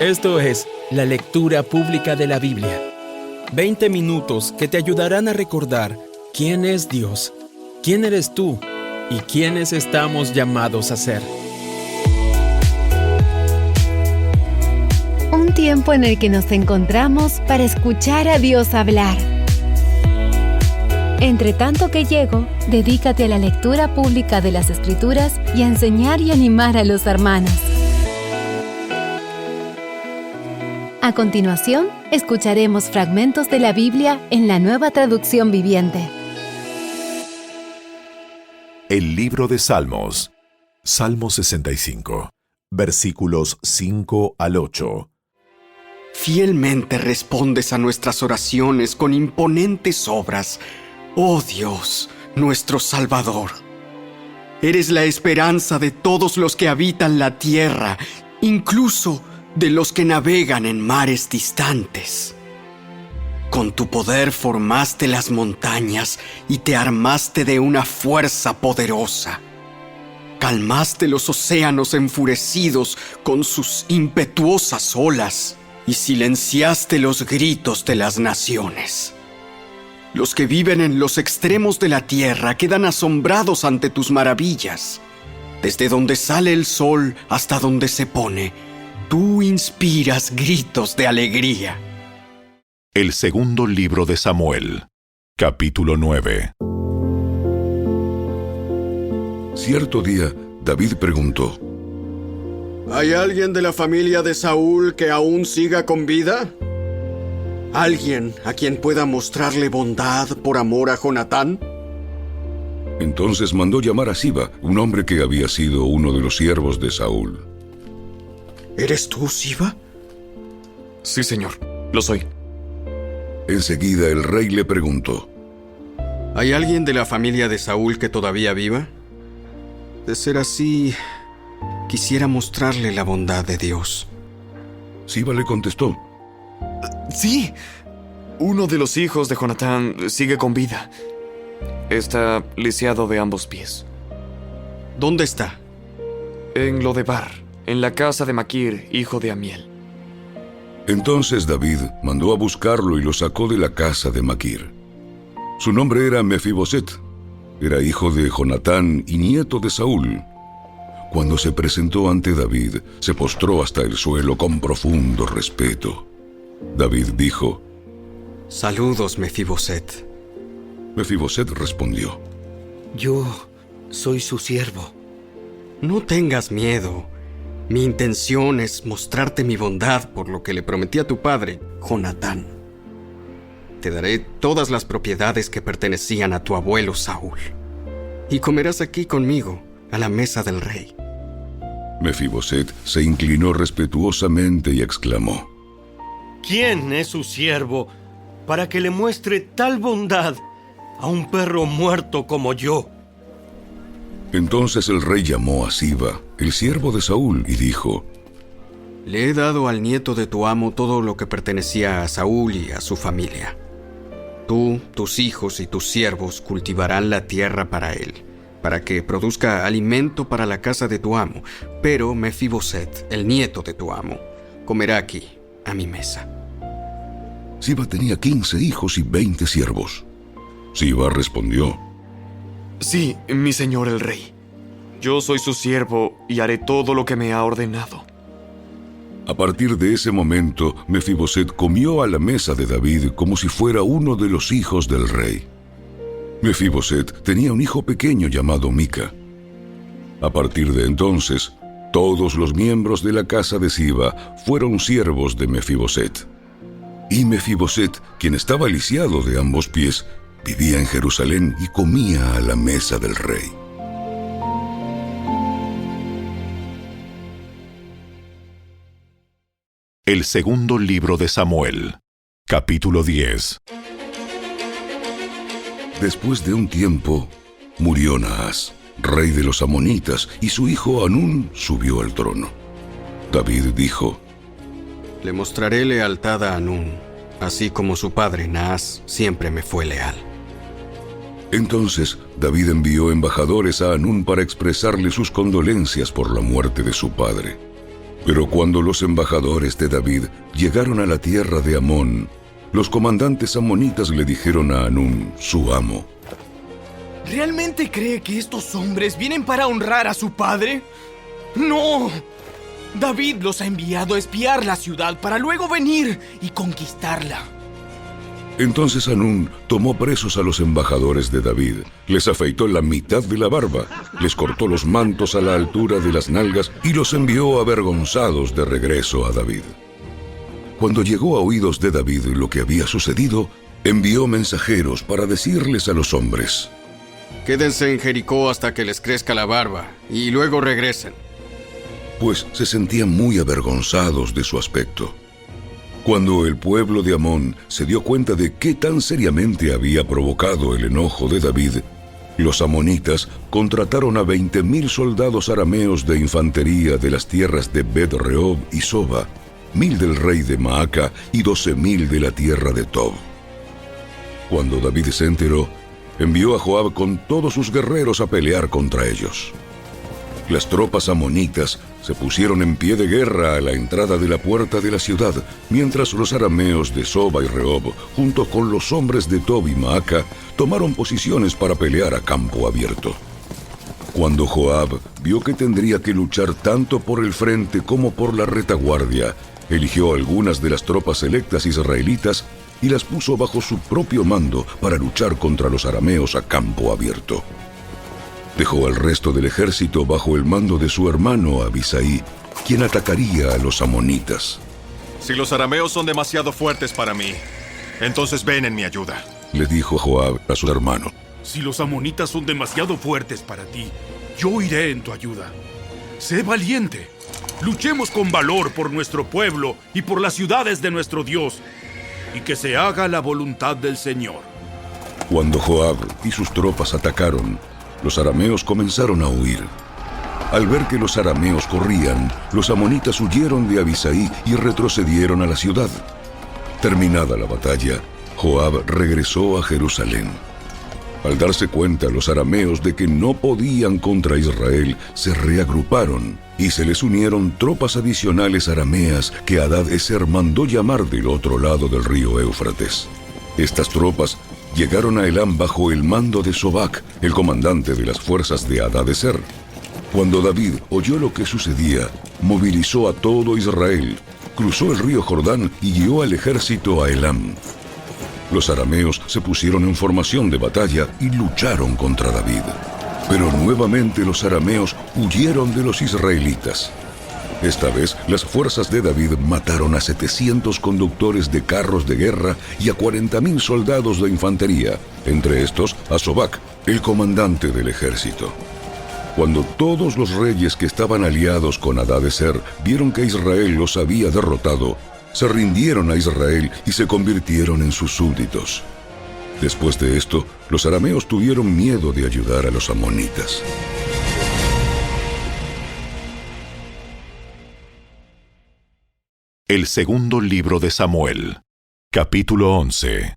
Esto es la lectura pública de la Biblia. 20 minutos que te ayudarán a recordar quién es Dios, quién eres tú y quiénes estamos llamados a ser. Un tiempo en el que nos encontramos para escuchar a Dios hablar. Entre tanto que llego, dedícate a la lectura pública de las Escrituras y a enseñar y animar a los hermanos. A continuación, escucharemos fragmentos de la Biblia en la Nueva Traducción Viviente. El libro de Salmos, Salmo 65, versículos 5 al 8. Fielmente respondes a nuestras oraciones con imponentes obras, oh Dios, nuestro Salvador. Eres la esperanza de todos los que habitan la tierra, incluso de los que navegan en mares distantes. Con tu poder formaste las montañas y te armaste de una fuerza poderosa. Calmaste los océanos enfurecidos con sus impetuosas olas y silenciaste los gritos de las naciones. Los que viven en los extremos de la tierra quedan asombrados ante tus maravillas. Desde donde sale el sol hasta donde se pone, tú inspiras gritos de alegría. El segundo libro de Samuel, capítulo 9. Cierto día, David preguntó: ¿Hay alguien de la familia de Saúl que aún siga con vida? ¿Alguien a quien pueda mostrarle bondad por amor a Jonatán? Entonces mandó llamar a Siba, un hombre que había sido uno de los siervos de Saúl. ¿Eres tú, Siba? Sí, señor, lo soy. Enseguida el rey le preguntó: ¿Hay alguien de la familia de Saúl que todavía viva? De ser así, quisiera mostrarle la bondad de Dios. Siba le contestó: Sí, uno de los hijos de Jonatán sigue con vida. Está lisiado de ambos pies. ¿Dónde está? En Lodebar, en la casa de Maquir, hijo de Amiel. Entonces David mandó a buscarlo y lo sacó de la casa de Maquir. Su nombre era Mefiboset. Era hijo de Jonatán y nieto de Saúl. Cuando se presentó ante David, se postró hasta el suelo con profundo respeto. David dijo: Saludos, Mefiboset. Mefiboset respondió: Yo soy su siervo. No tengas miedo. Mi intención es mostrarte mi bondad por lo que le prometí a tu padre, Jonatán. Te daré todas las propiedades que pertenecían a tu abuelo Saúl. Y comerás aquí conmigo, a la mesa del rey. Mefiboset se inclinó respetuosamente y exclamó: ¿Quién es su siervo para que le muestre tal bondad a un perro muerto como yo? Entonces el rey llamó a Siba, el siervo de Saúl, y dijo: Le he dado al nieto de tu amo todo lo que pertenecía a Saúl y a su familia. Tú, tus hijos y tus siervos cultivarán la tierra para él, para que produzca alimento para la casa de tu amo. Pero Mefiboset, el nieto de tu amo, comerá aquí, a mi mesa. Siba tenía 15 hijos y 20 siervos. Siba respondió: Sí, mi señor el rey. Yo soy su siervo y haré todo lo que me ha ordenado. A partir de ese momento, Mefiboset comió a la mesa de David como si fuera uno de los hijos del rey. Mefiboset tenía un hijo pequeño llamado Mica. A partir de entonces, todos los miembros de la casa de Siba fueron siervos de Mefiboset. Y Mefiboset, quien estaba lisiado de ambos pies, vivía en Jerusalén y comía a la mesa del rey. El segundo libro de Samuel, capítulo 10. Después de un tiempo, murió Naas, rey de los amonitas, y su hijo Hanún subió al trono. David dijo: Le mostraré lealtad a Hanún, así como su padre Naas siempre me fue leal. Entonces David envió embajadores a Hanún para expresarle sus condolencias por la muerte de su padre. Pero cuando los embajadores de David llegaron a la tierra de Amón, los comandantes amonitas le dijeron a Hanún, su amo: ¿Realmente cree que estos hombres vienen para honrar a su padre? ¡No! David los ha enviado a espiar la ciudad para luego venir y conquistarla. Entonces Hanún tomó presos a los embajadores de David, les afeitó la mitad de la barba, les cortó los mantos a la altura de las nalgas y los envió avergonzados de regreso a David. Cuando llegó a oídos de David lo que había sucedido, envió mensajeros para decirles a los hombres: Quédense en Jericó hasta que les crezca la barba, y luego regresen. Pues se sentían muy avergonzados de su aspecto. Cuando el pueblo de Amón se dio cuenta de qué tan seriamente había provocado el enojo de David, los amonitas contrataron a 20,000 soldados arameos de infantería de las tierras de Bet-Rehob y Soba, 1,000 del rey de Maaca y 12,000 de la tierra de Tob. Cuando David se enteró, envió a Joab con todos sus guerreros a pelear contra ellos. Las tropas amonitas se pusieron en pie de guerra a la entrada de la puerta de la ciudad, mientras los arameos de Soba y Rehob, junto con los hombres de Tob y Maaca, tomaron posiciones para pelear a campo abierto. Cuando Joab vio que tendría que luchar tanto por el frente como por la retaguardia, eligió algunas de las tropas selectas israelitas y las puso bajo su propio mando para luchar contra los arameos a campo abierto. Dejó al resto del ejército bajo el mando de su hermano Abisai, quien atacaría a los amonitas. Si los arameos son demasiado fuertes para mí, entonces ven en mi ayuda, le dijo Joab a su hermano. Si los amonitas son demasiado fuertes para ti, yo iré en tu ayuda. Sé valiente. Luchemos con valor por nuestro pueblo y por las ciudades de nuestro Dios, y que se haga la voluntad del Señor. Cuando Joab y sus tropas atacaron, los arameos comenzaron a huir. Al ver que los arameos corrían, los amonitas huyeron de Abisai y retrocedieron a la ciudad. Terminada la batalla, Joab regresó a Jerusalén. Al darse cuenta los arameos de que no podían contra Israel, se reagruparon y se les unieron tropas adicionales arameas que Hadad-Ezer mandó llamar del otro lado del río Éufrates. Estas tropas llegaron a Elam bajo el mando de Sobac, el comandante de las fuerzas de Hadad-Ezer. Cuando David oyó lo que sucedía, movilizó a todo Israel, cruzó el río Jordán y guió al ejército a Elam. Los arameos se pusieron en formación de batalla y lucharon contra David. Pero nuevamente los arameos huyeron de los israelitas. Esta vez, las fuerzas de David mataron a 700 conductores de carros de guerra y a 40,000 soldados de infantería, entre estos a Sobac, el comandante del ejército. Cuando todos los reyes que estaban aliados con Hadad-Ezer vieron que Israel los había derrotado, se rindieron a Israel y se convirtieron en sus súbditos. Después de esto, los arameos tuvieron miedo de ayudar a los amonitas. El segundo libro de Samuel, capítulo 11.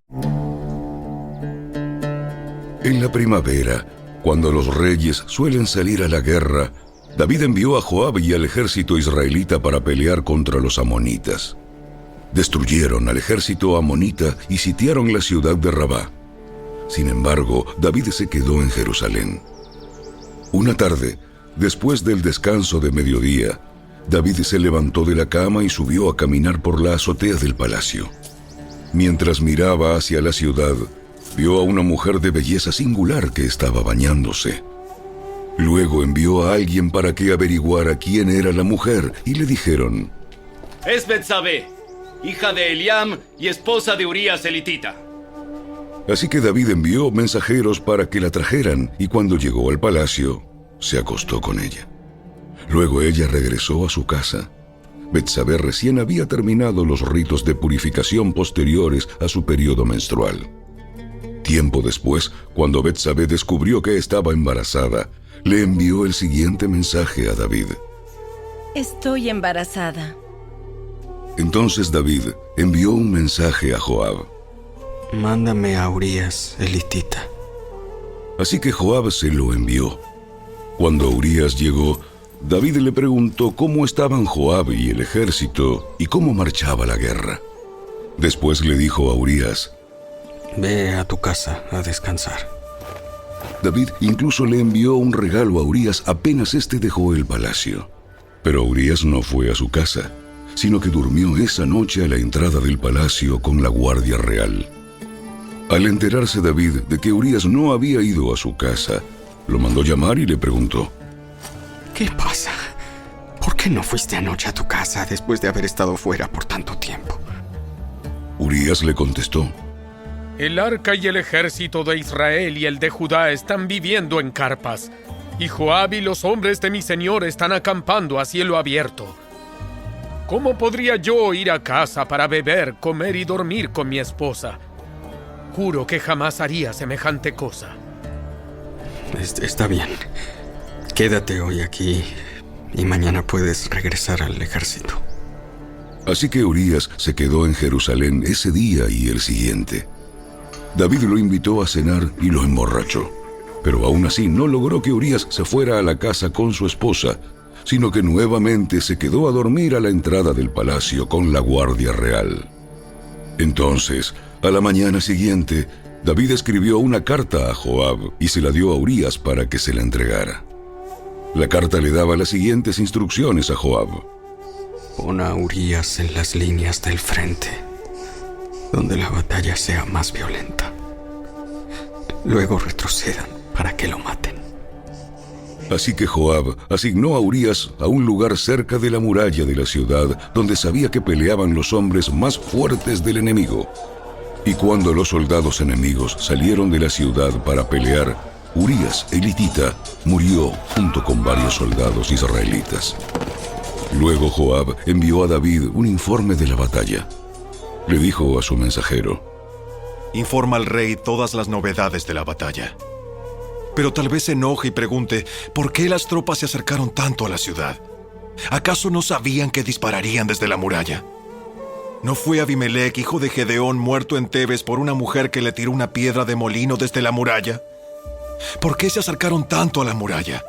En la primavera, cuando los reyes suelen salir a la guerra, David envió a Joab y al ejército israelita para pelear contra los amonitas. Destruyeron al ejército amonita y sitiaron la ciudad de Rabá. Sin embargo, David se quedó en Jerusalén. Una tarde, después del descanso de mediodía, David se levantó de la cama y subió a caminar por la azotea del palacio. Mientras miraba hacia la ciudad, vio a una mujer de belleza singular que estaba bañándose. Luego envió a alguien para que averiguara quién era la mujer y le dijeron: Es Betsabé, hija de Eliam y esposa de Urías elitita. Así que David envió mensajeros para que la trajeran y cuando llegó al palacio, se acostó con ella. Luego ella regresó a su casa. Betsabé recién había terminado los ritos de purificación posteriores a su periodo menstrual. Tiempo después, cuando Betsabé descubrió que estaba embarazada, le envió el siguiente mensaje a David: Estoy embarazada. Entonces David envió un mensaje a Joab: Mándame a Urías elitita. Así que Joab se lo envió. Cuando Urías llegó, David le preguntó cómo estaban Joab y el ejército y cómo marchaba la guerra. Después le dijo a Urías: Ve a tu casa a descansar. David incluso le envió un regalo a Urías apenas éste dejó el palacio. Pero Urías no fue a su casa, sino que durmió esa noche a la entrada del palacio con la guardia real. Al enterarse David de que Urías no había ido a su casa, lo mandó llamar y le preguntó: ¿Qué pasa? ¿Por qué no fuiste anoche a tu casa después de haber estado fuera por tanto tiempo? Urías le contestó: El arca y el ejército de Israel y el de Judá están viviendo en carpas, y Joab y los hombres de mi señor están acampando a cielo abierto. ¿Cómo podría yo ir a casa para beber, comer y dormir con mi esposa? Juro que jamás haría semejante cosa. Está bien. Quédate hoy aquí y mañana puedes regresar al ejército. Así que Urías se quedó en Jerusalén ese día y el siguiente. David lo invitó a cenar y lo emborrachó. Pero aún así no logró que Urías se fuera a la casa con su esposa, sino que nuevamente se quedó a dormir a la entrada del palacio con la guardia real. Entonces, a la mañana siguiente, David escribió una carta a Joab y se la dio a Urías para que se la entregara. La carta le daba las siguientes instrucciones a Joab: Pon a Urías en las líneas del frente, donde la batalla sea más violenta. Luego retrocedan para que lo maten. Así que Joab asignó a Urías a un lugar cerca de la muralla de la ciudad, donde sabía que peleaban los hombres más fuertes del enemigo. Y cuando los soldados enemigos salieron de la ciudad para pelear, Urías, el hitita, murió junto con varios soldados israelitas. Luego Joab envió a David un informe de la batalla. Le dijo a su mensajero: Informa al rey todas las novedades de la batalla. Pero tal vez se enoje y pregunte por qué las tropas se acercaron tanto a la ciudad. ¿Acaso no sabían que dispararían desde la muralla? ¿No fue Abimelec, hijo de Gedeón, muerto en Tebes por una mujer que le tiró una piedra de molino desde la muralla? ¿Por qué se acercaron tanto a la muralla?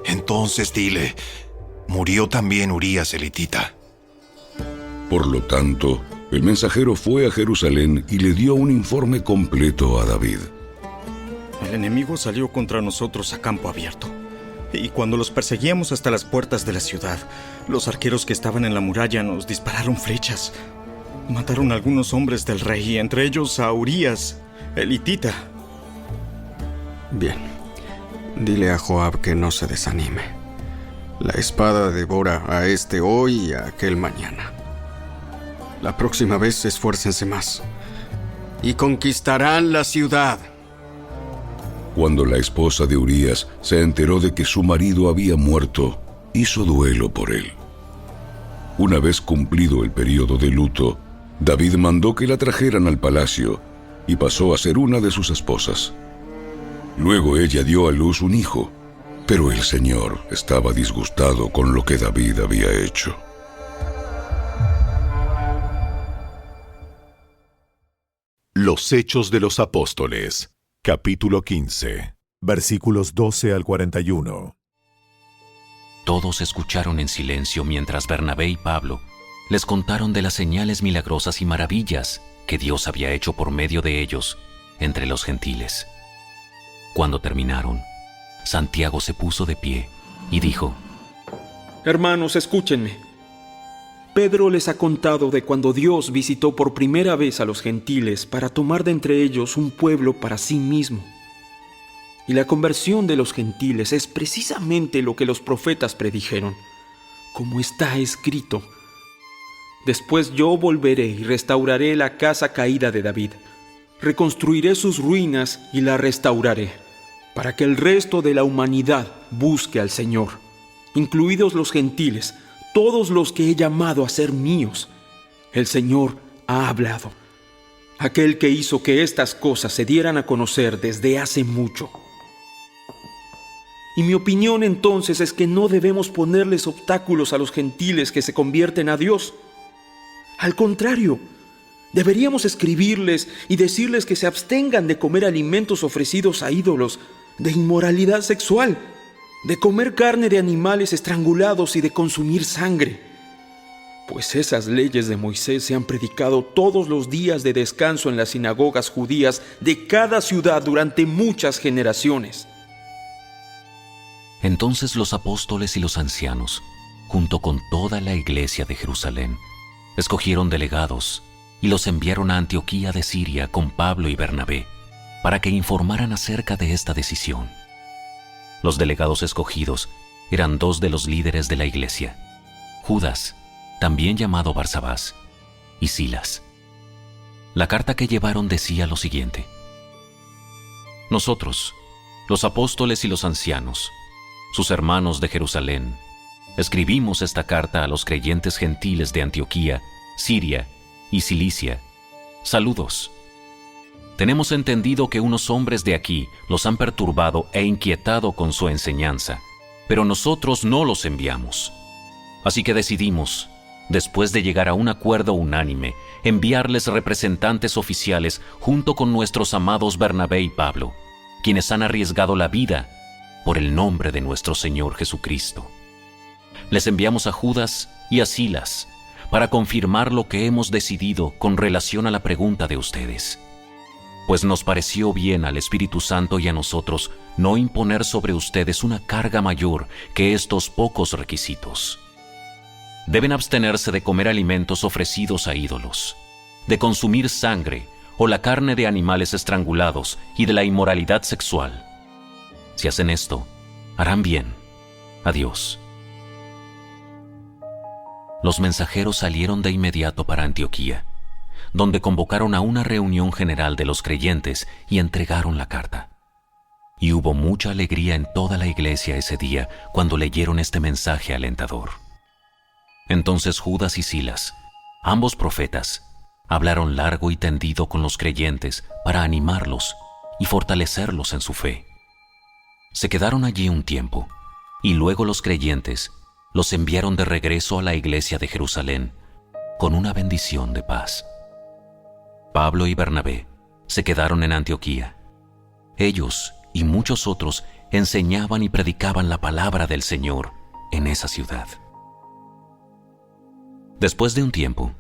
Entonces dile: murió también Urías el hitita. Por lo tanto, el mensajero fue a Jerusalén y le dio un informe completo a David. El enemigo salió contra nosotros a campo abierto. Y cuando los perseguíamos hasta las puertas de la ciudad, los arqueros que estaban en la muralla nos dispararon flechas. Mataron a algunos hombres del rey, entre ellos a Urías, el hitita. Bien. Dile a Joab que no se desanime. La espada devora a este hoy y a aquel mañana. La próxima vez esfuércense más. Y conquistarán la ciudad. Cuando la esposa de Urías se enteró de que su marido había muerto, hizo duelo por él. Una vez cumplido el periodo de luto, David mandó que la trajeran al palacio y pasó a ser una de sus esposas. Luego ella dio a luz un hijo, pero el Señor estaba disgustado con lo que David había hecho. Los Hechos de los Apóstoles, capítulo 15, versículos 12 al 41. Todos escucharon en silencio mientras Bernabé y Pablo les contaron de las señales milagrosas y maravillas que Dios había hecho por medio de ellos entre los gentiles. Cuando terminaron, Santiago se puso de pie y dijo: Hermanos, escúchenme. Pedro les ha contado de cuando Dios visitó por primera vez a los gentiles para tomar de entre ellos un pueblo para sí mismo. Y la conversión de los gentiles es precisamente lo que los profetas predijeron, como está escrito: Después yo volveré y restauraré la casa caída de David. Reconstruiré sus ruinas y la restauraré, para que el resto de la humanidad busque al Señor, incluidos los gentiles, todos los que he llamado a ser míos. El Señor ha hablado, aquel que hizo que estas cosas se dieran a conocer desde hace mucho. Y mi opinión entonces es que no debemos ponerles obstáculos a los gentiles que se convierten a Dios. Al contrario, deberíamos escribirles y decirles que se abstengan de comer alimentos ofrecidos a ídolos, de inmoralidad sexual, de comer carne de animales estrangulados y de consumir sangre. Pues esas leyes de Moisés se han predicado todos los días de descanso en las sinagogas judías de cada ciudad durante muchas generaciones. Entonces los apóstoles y los ancianos, junto con toda la iglesia de Jerusalén, escogieron delegados y los enviaron a Antioquía de Siria con Pablo y Bernabé para que informaran acerca de esta decisión. Los delegados escogidos eran 2 de los líderes de la iglesia, Judas, también llamado Barsabás, y Silas. La carta que llevaron decía lo siguiente: Nosotros, los apóstoles y los ancianos, sus hermanos de Jerusalén, escribimos esta carta a los creyentes gentiles de Antioquía, Siria y Cilicia. Saludos. Tenemos entendido que unos hombres de aquí los han perturbado e inquietado con su enseñanza, pero nosotros no los enviamos. Así que decidimos, después de llegar a un acuerdo unánime, enviarles representantes oficiales junto con nuestros amados Bernabé y Pablo, quienes han arriesgado la vida por el nombre de nuestro Señor Jesucristo. Les enviamos a Judas y a Silas para confirmar lo que hemos decidido con relación a la pregunta de ustedes. Pues nos pareció bien al Espíritu Santo y a nosotros no imponer sobre ustedes una carga mayor que estos pocos requisitos. Deben abstenerse de comer alimentos ofrecidos a ídolos, de consumir sangre o la carne de animales estrangulados y de la inmoralidad sexual. Si hacen esto, harán bien. Adiós. Los mensajeros salieron de inmediato para Antioquía, donde convocaron a una reunión general de los creyentes y entregaron la carta. Y hubo mucha alegría en toda la iglesia ese día cuando leyeron este mensaje alentador. Entonces Judas y Silas, ambos profetas, hablaron largo y tendido con los creyentes para animarlos y fortalecerlos en su fe. Se quedaron allí un tiempo, y luego los creyentes los enviaron de regreso a la iglesia de Jerusalén con una bendición de paz. Pablo y Bernabé se quedaron en Antioquía. Ellos y muchos otros enseñaban y predicaban la palabra del Señor en esa ciudad. Después de un tiempo,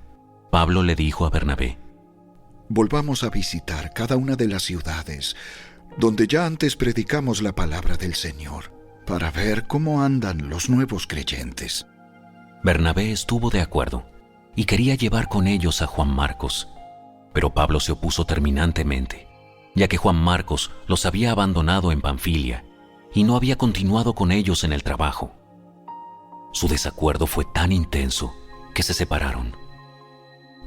Pablo le dijo a Bernabé: Volvamos a visitar cada una de las ciudades donde ya antes predicamos la palabra del Señor, para ver cómo andan los nuevos creyentes. Bernabé estuvo de acuerdo y quería llevar con ellos a Juan Marcos, pero Pablo se opuso terminantemente, ya que Juan Marcos los había abandonado en Panfilia y no había continuado con ellos en el trabajo. Su desacuerdo fue tan intenso que se separaron.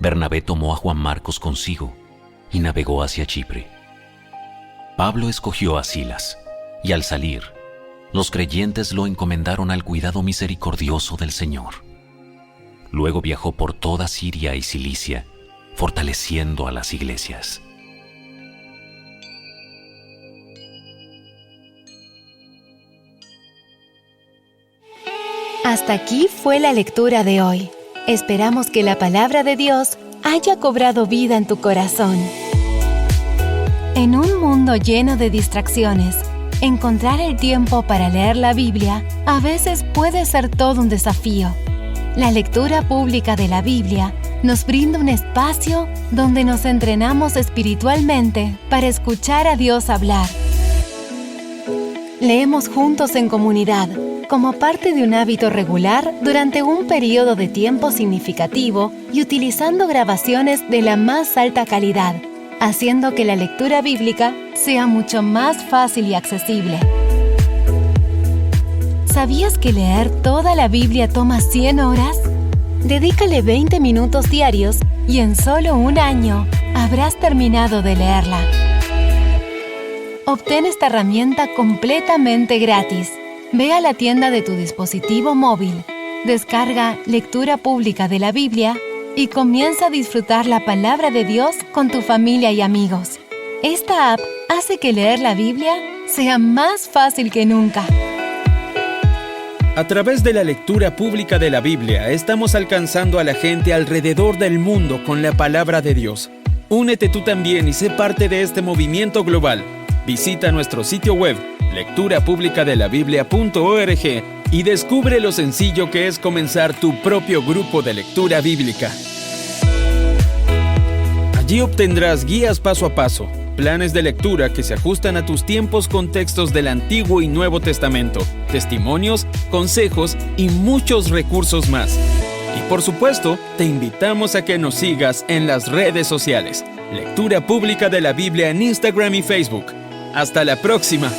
Bernabé tomó a Juan Marcos consigo y navegó hacia Chipre. Pablo escogió a Silas, y al salir, los creyentes lo encomendaron al cuidado misericordioso del Señor. Luego viajó por toda Siria y Cilicia, fortaleciendo a las iglesias. Hasta aquí fue la lectura de hoy. Esperamos que la palabra de Dios haya cobrado vida en tu corazón. En un mundo lleno de distracciones, encontrar el tiempo para leer la Biblia a veces puede ser todo un desafío. La lectura pública de la Biblia nos brinda un espacio donde nos entrenamos espiritualmente para escuchar a Dios hablar. Leemos juntos en comunidad, como parte de un hábito regular durante un periodo de tiempo significativo y utilizando grabaciones de la más alta calidad, haciendo que la lectura bíblica sea mucho más fácil y accesible. ¿Sabías que leer toda la Biblia toma 100 horas? Dedícale 20 minutos diarios y en solo un año habrás terminado de leerla. Obtén esta herramienta completamente gratis. Ve a la tienda de tu dispositivo móvil, descarga Lectura Pública de la Biblia y comienza a disfrutar la palabra de Dios con tu familia y amigos. Esta app hace que leer la Biblia sea más fácil que nunca. A través de la lectura pública de la Biblia, estamos alcanzando a la gente alrededor del mundo con la palabra de Dios. Únete tú también y sé parte de este movimiento global. Visita nuestro sitio web lecturapublicadelabiblia.org y descubre lo sencillo que es comenzar tu propio grupo de lectura bíblica. Allí obtendrás guías paso a paso, planes de lectura que se ajustan a tus tiempos con textos del Antiguo y Nuevo Testamento, testimonios, consejos y muchos recursos más. Y por supuesto, te invitamos a que nos sigas en las redes sociales. Lectura Pública de la Biblia en Instagram y Facebook. ¡Hasta la próxima!